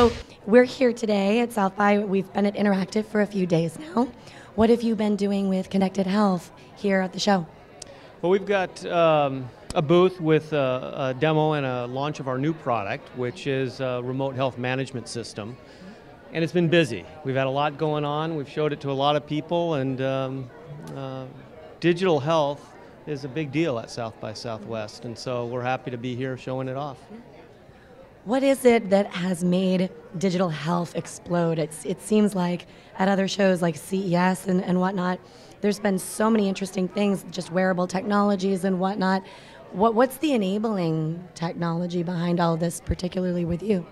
So we're here today at South by. We've been at Interactive for a few days now. What have you been doing with Connected Health here at the show? Well, we've got a booth with a demo and a launch of our new product, which is a remote health management system. And it's been busy. We've had a lot going on. We've showed it to a lot of people, and digital health is a big deal at South by Southwest, and so we're happy to be here showing it off. What is it that has made digital health explode? It seems like at other shows like CES and whatnot, there's been so many interesting things, just wearable technologies and whatnot. What's the enabling technology behind all of this, particularly with you?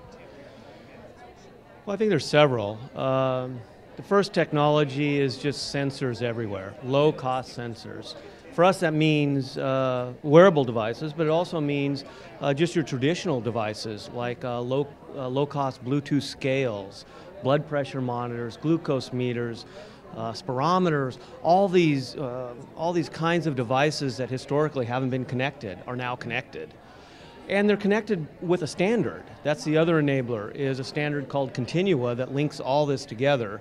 Well, I think there's several. The first technology is just sensors everywhere, low-cost sensors. For us, that means wearable devices, but it also means just your traditional devices like low-cost Bluetooth scales, blood pressure monitors, glucose meters, spirometers. All these kinds of devices that historically haven't been connected are now connected. And they're connected with a standard. That's the other enabler, is a standard called Continua that links all this together.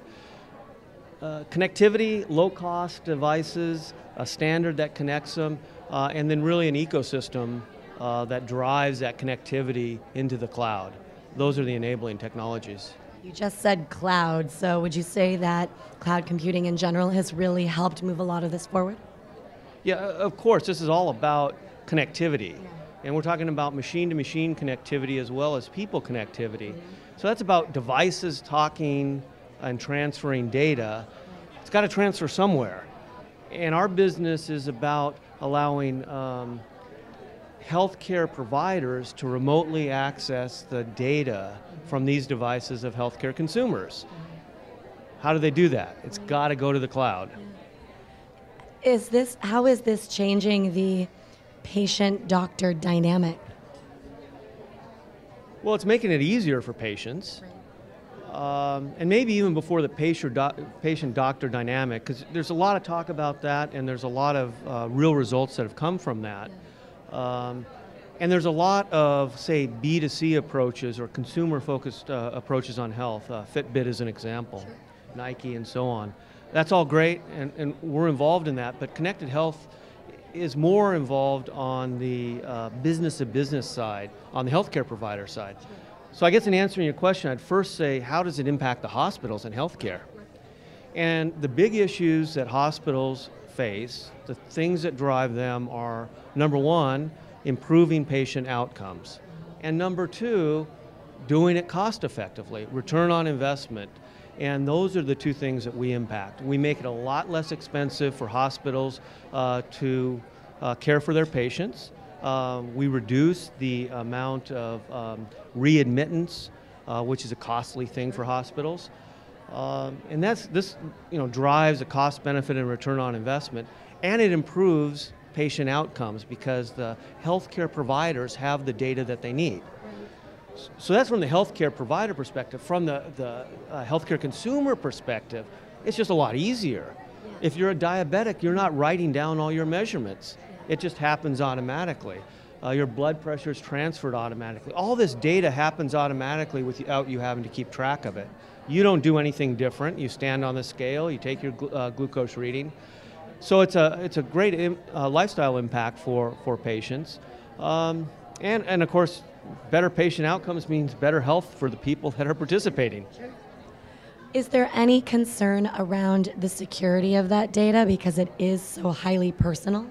Connectivity, low-cost devices, a standard that connects them, and then really an ecosystem that drives that connectivity into the cloud. Those are the enabling technologies. You just said cloud, so would you say that cloud computing in general has really helped move a lot of this forward? Yeah, of course. This is all about connectivity. Yeah. And we're talking about machine-to-machine connectivity as well as people connectivity. So that's about devices talking and transferring data. It's got to transfer somewhere. And our business is about allowing healthcare providers to remotely access the data from these devices of healthcare consumers. How do they do that? It's got to go to the cloud. How is this changing the patient-doctor dynamic? Well, it's making it easier for patients. And maybe even before the patient-doctor dynamic, because there's a lot of talk about that, and there's a lot of real results that have come from that. And there's a lot of, say, B2C approaches or consumer-focused approaches on health. Fitbit is an example, Nike and so on. That's all great, and we're involved in that, but Connected Health is more involved on the business-to-business side, on the healthcare provider side. So I guess in answering your question, I'd first say, how does it impact the hospitals and healthcare? And the big issues that hospitals face, the things that drive them are, number one, improving patient outcomes. And number two, doing it cost effectively, return on investment. And those are the two things that we impact. We make it a lot less expensive for hospitals to care for their patients. We reduce the amount of readmittance, which is a costly thing for hospitals. And this drives a cost benefit and return on investment, and it improves patient outcomes because the healthcare providers have the data that they need. So that's from the healthcare provider perspective. From the healthcare consumer perspective, it's just a lot easier. If you're a diabetic, you're not writing down all your measurements. It just happens automatically. Your blood pressure is transferred automatically. All this data happens automatically without you having to keep track of it. You don't do anything different. You stand on the scale, you take your glucose reading. So it's a great lifestyle impact for patients. And of course, better patient outcomes means better health for the people that are participating. Sure. Is there any concern around the security of that data because it is so highly personal?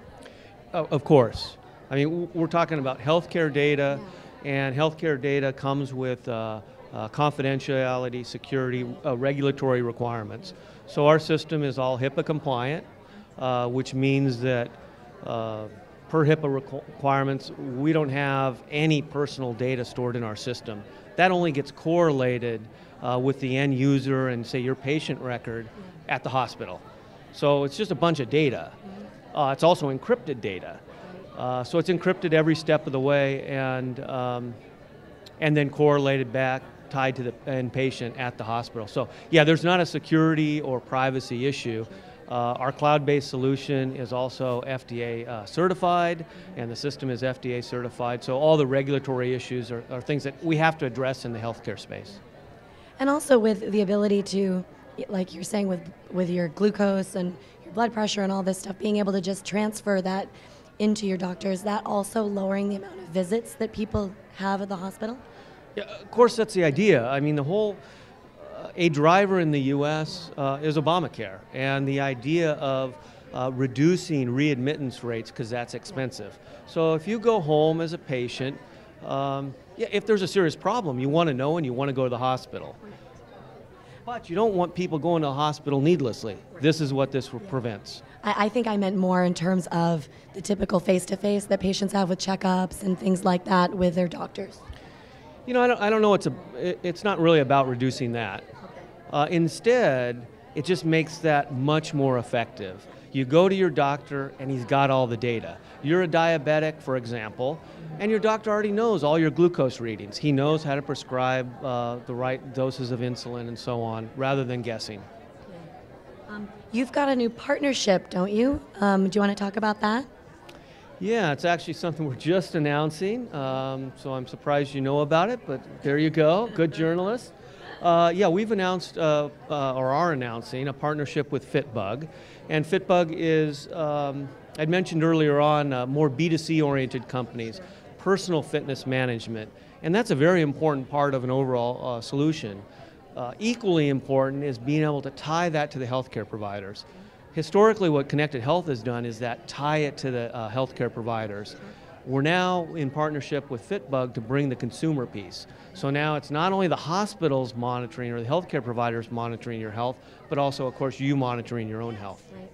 Of course. I mean, we're talking about healthcare data, and healthcare data comes with confidentiality, security, regulatory requirements. So our system is all HIPAA compliant, which means that per HIPAA requirements, we don't have any personal data stored in our system. That only gets correlated with the end user and, say, your patient record at the hospital. So it's just a bunch of data. It's also encrypted data. So it's encrypted every step of the way and then correlated back, tied to the end patient at the hospital. So yeah, there's not a security or privacy issue. Our cloud-based solution is also FDA certified, and the system is FDA certified, so all the regulatory issues are things that we have to address in the healthcare space. And also with the ability to, like you're saying, with your glucose and your blood pressure and all this stuff, being able to just transfer that into your doctor, is that also lowering the amount of visits that people have at the hospital? Yeah, of course, that's the idea. I mean, the whole, a driver in the U.S. Is Obamacare, and the idea of reducing readmittance rates because that's expensive. So if you go home as a patient, yeah, if there's a serious problem, you want to know and you want to go to the hospital. But you don't want people going to the hospital needlessly. This is what this prevents. I think I meant more in terms of the typical face-to-face that patients have with checkups and things like that with their doctors. You know, I don't know. It's not really about reducing that. Instead, it just makes that much more effective. You go to your doctor and he's got all the data. You're a diabetic, for example, and your doctor already knows all your glucose readings. He knows how to prescribe the right doses of insulin and so on, rather than guessing. You've got a new partnership, don't you? Do you want to talk about that? Yeah, it's actually something we're just announcing, so I'm surprised you know about it, but there you go, good journalist. Yeah, we've announced, or are announcing, a partnership with Fitbug. And Fitbug is, I'd mentioned earlier on, more B2C-oriented companies, personal fitness management. And that's a very important part of an overall solution. Equally important is being able to tie that to the healthcare providers. Historically, what ConnectedHealth has done is that tie it to the healthcare providers. We're now in partnership with Fitbug to bring the consumer piece. So now it's not only the hospitals monitoring or the healthcare providers monitoring your health, but also, of course, you monitoring your own health. Right.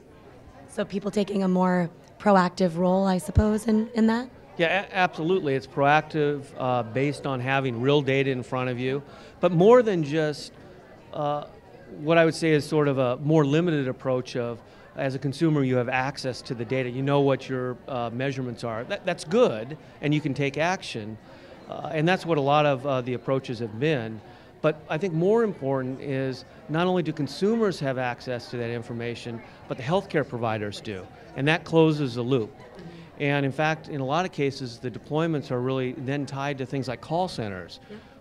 So people taking a more proactive role, I suppose, in that? Yeah, absolutely. It's proactive based on having real data in front of you, but more than just what I would say is sort of a more limited approach of, as a consumer, you have access to the data. You know what your measurements are. That's good, and you can take action. And that's what a lot of the approaches have been. But I think more important is not only do consumers have access to that information, but the healthcare providers do. And that closes the loop. And in fact, in a lot of cases, the deployments are really then tied to things like call centers,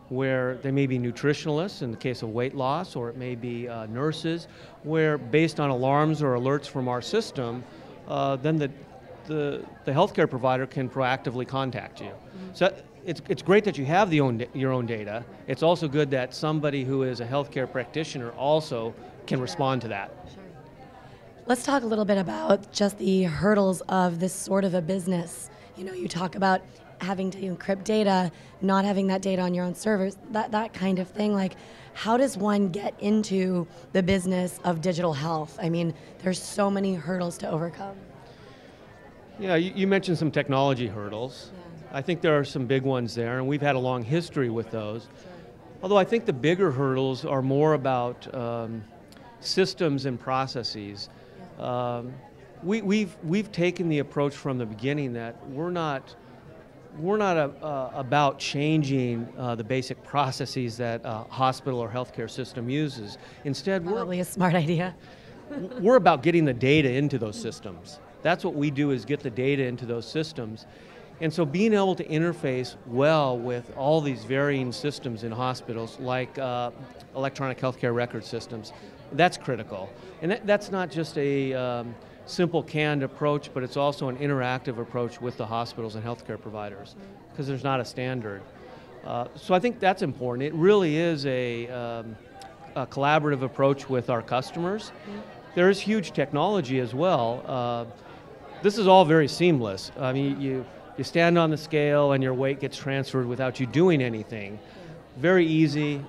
where they may be nutritionalists in the case of weight loss, or it may be nurses, where based on alarms or alerts from our system, then the healthcare provider can proactively contact you. So it's great that you have your own data. It's also good that somebody who is a healthcare practitioner also can respond to that. Sure. Let's talk a little bit about just the hurdles of this sort of a business. You know, you talk about having to encrypt data, not having that data on your own servers, that kind of thing. Like, how does one get into the business of digital health? I mean, there's so many hurdles to overcome. Yeah, you mentioned some technology hurdles. Yeah. I think there are some big ones there, and we've had a long history with those. Sure. Although I think the bigger hurdles are more about systems and processes. Yeah. We've taken the approach from the beginning that we're not about changing the basic processes that a hospital or healthcare system uses. Instead, probably a smart idea. We're about getting the data into those systems. That's what we do, is get the data into those systems. And so being able to interface well with all these varying systems in hospitals, like electronic healthcare record systems, that's critical. And that's not just a simple canned approach, but it's also an interactive approach with the hospitals and healthcare providers, because there's not a standard. So I think that's important. It really is a collaborative approach with our customers. There is huge technology as well. This is all very seamless. I mean, you stand on the scale and your weight gets transferred without you doing anything. Very easy,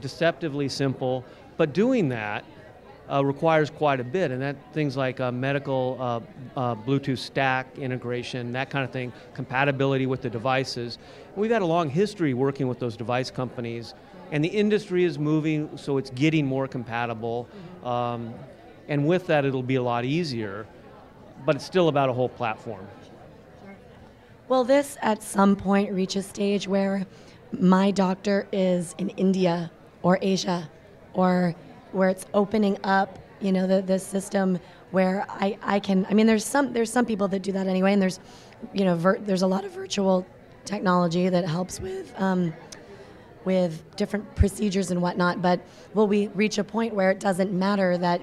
deceptively simple, but doing that requires quite a bit, and that things like medical Bluetooth stack integration, that kind of thing, compatibility with the devices. We've had a long history working with those device companies, and the industry is moving, so it's getting more compatible, and with that it'll be a lot easier, but it's still about a whole platform. Will this at some point reach a stage where my doctor is in India or Asia, or where it's opening up, you know, the system where I can, I mean, there's some people that do that anyway, and there's, you know, there's a lot of virtual technology that helps with with different procedures and whatnot, but will we reach a point where it doesn't matter that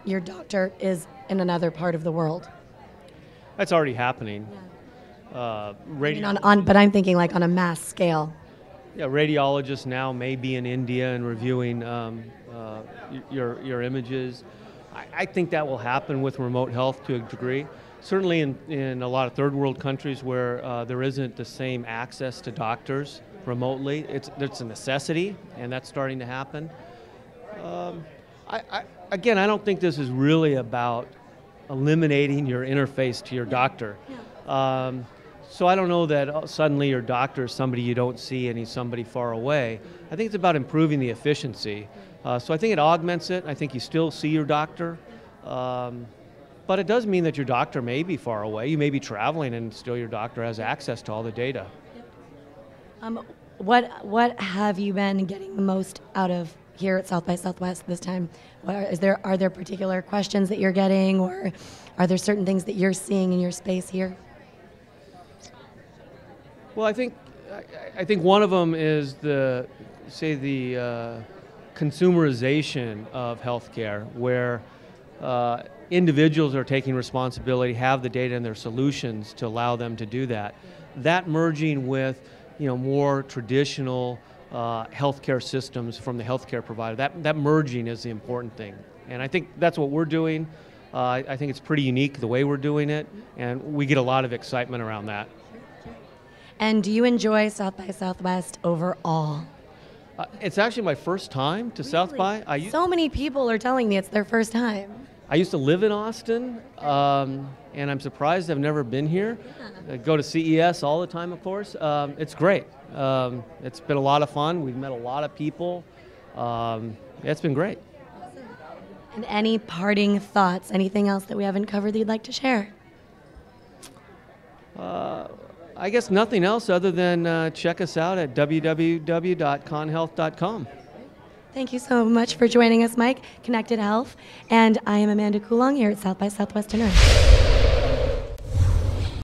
your doctor is in another part of the world? That's already happening. Yeah. But I'm thinking like on a mass scale. Yeah, radiologists now may be in India and reviewing your images. I think that will happen with remote health to a degree. Certainly in a lot of third world countries where there isn't the same access to doctors remotely, it's a necessity, and that's starting to happen. Again, I don't think this is really about eliminating your interface to your doctor. So I don't know that suddenly your doctor is somebody you don't see and he's somebody far away. I think it's about improving the efficiency. So I think it augments it. I think you still see your doctor. But it does mean that your doctor may be far away. You may be traveling and still your doctor has access to all the data. What have you been getting the most out of here at South by Southwest this time? Are there particular questions that you're getting, or are there certain things that you're seeing in your space here? Well, I think one of them is the consumerization of healthcare, where individuals are taking responsibility, have the data and their solutions to allow them to do that. That merging with more traditional healthcare systems from the healthcare provider, that merging is the important thing. And I think that's what we're doing. I think it's pretty unique the way we're doing it, and we get a lot of excitement around that. And do you enjoy South by Southwest overall? It's actually my first time to South by. So many people are telling me it's their first time. I used to live in Austin, and I'm surprised I've never been here. I go to CES all the time, of course. It's great. It's been a lot of fun. We've met a lot of people. It's been great. And any parting thoughts, anything else that we haven't covered that you'd like to share? I guess nothing else other than check us out at www.conhealth.com. Thank you so much for joining us, Mike. Connected Health. And I am Amanda Coulong here at South by Southwest tonight.